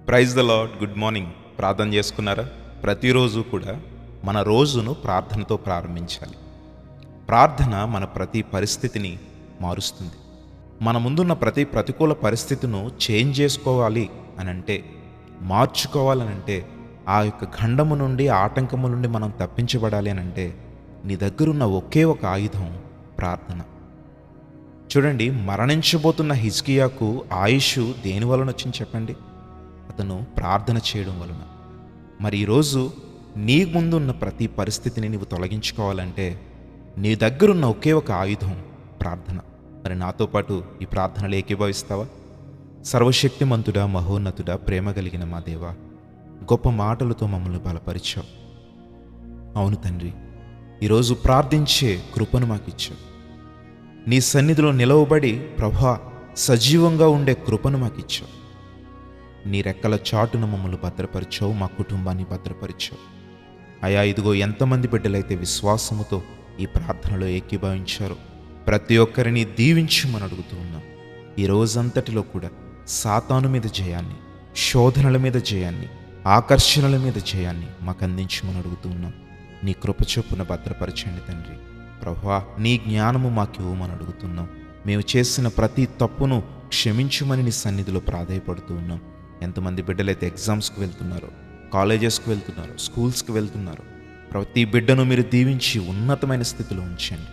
Praise the Lord. Good morning. ప్రార్థన చేసుకున్నారా? ప్రతిరోజు కూడా మన రోజును ప్రార్థనతో ప్రారంభించాలి. ప్రార్థన మన ప్రతి పరిస్థితిని మారుస్తుంది. మన ముందున్న ప్రతి ప్రతికూల పరిస్థితిను చేంజ్ చేసుకోవాలి అనంటే, మార్చుకోవాలనంటే, ఆ యొక్క ఖండము నుండి, ఆటంకము నుండి మనం తప్పించబడాలి అనంటే, నీ దగ్గరున్న ఒకే ఒక ఆయుధం ప్రార్థన. చూడండి, మరణించబోతున్న హిజ్కియాకు ఆయుష్ దేని వలన వచ్చింది చెప్పండి? అతను ప్రార్థన చేయడం వలన. మరి ఈరోజు నీ ముందున్న ప్రతి పరిస్థితిని నీవు తొలగించుకోవాలంటే నీ దగ్గరున్న ఒకే ఒక ఆయుధం ప్రార్థన. మరి నాతో పాటు ఈ ప్రార్థనలు ఏకీభవిస్తావా? సర్వశక్తిమంతుడా, మహోన్నతుడా, ప్రేమ కలిగిన మా దేవా, గొప్ప మాటలతో మమ్మల్ని బలపరిచావు. అవును తండ్రి, ఈరోజు ప్రార్థించే కృపను మాకిచ్చావు. నీ సన్నిధిలో నిలవబడి ప్రభా సజీవంగా ఉండే కృపను మాకిచ్చావు. నీ రెక్కల చాటున మమ్మల్ని భద్రపరిచావు, మా కుటుంబాన్ని భద్రపరిచావు. అయా, ఇదిగో ఎంతమంది బిడ్డలైతే విశ్వాసముతో ఈ ప్రార్థనలో ఏకీభవించారో ప్రతి ఒక్కరిని దీవించమని అడుగుతూ ఉన్నాం. ఈ రోజంతటిలో కూడా సాతాను మీద జయాన్ని, శోధనల మీద జయాన్ని, ఆకర్షణల మీద జయాన్ని మాకు అందించమని అడుగుతూ ఉన్నాం. నీ కృప చొప్పున భద్రపరచండి తండ్రి. ప్రభువా, నీ జ్ఞానము మాకు ఇవ్వమని అడుగుతున్నాం. మేము చేసిన ప్రతి తప్పును క్షమించమని నీ సన్నిధిలో ప్రాధేయపడుతూ ఉన్నాం. ఎంతమంది బిడ్డలైతే ఎగ్జామ్స్కి వెళ్తున్నారో, కాలేజెస్కి వెళ్తున్నారో, స్కూల్స్కి వెళ్తున్నారో, ప్రతి బిడ్డను మీరు దీవించి ఉన్నతమైన స్థితిలో ఉంచండి.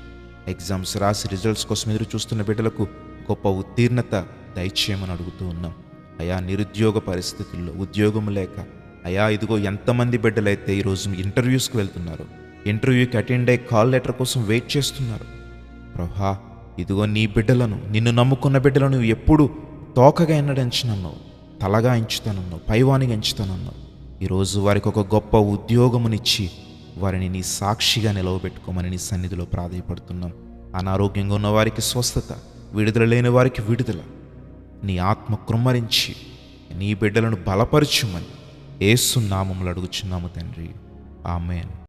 ఎగ్జామ్స్ రాసి రిజల్ట్స్ కోసం ఎదురు చూస్తున్న బిడ్డలకు గొప్ప ఉత్తీర్ణత దయచేయమని అడుగుతూ ఉన్నాం. అయా, నిరుద్యోగ పరిస్థితుల్లో ఉద్యోగం లేక, అయా ఇదిగో ఎంతమంది బిడ్డలైతే ఈరోజు ఇంటర్వ్యూస్కి వెళ్తున్నారు, ఇంటర్వ్యూకి అటెండ్ అయ్యి కాల్ లెటర్ కోసం వెయిట్ చేస్తున్నారు. ప్రభా, ఇదిగో నీ బిడ్డలను, నిన్ను నమ్ముకున్న బిడ్డలను ఎప్పుడు తోకగా ఎన్నడించనన్నావు, తలగా ఎంచుతానన్నావు, పైవానిగా ఎంచుతానన్నావు. ఈరోజు వారికి ఒక గొప్ప ఉద్యోగమునిచ్చి వారిని నీ సాక్షిగా నిలవబెట్టుకోమని నీ సన్నిధిలో ప్రాధేయపడుతున్నాం. అనారోగ్యంగా ఉన్న వారికి స్వస్థత, విడుదల లేని వారికి విడుదల. నీ ఆత్మ కృమ్మరించి నీ బిడ్డలను బలపరచుమని యేసు నామములో అడుగుచున్నాము తండ్రి. ఆమేన్.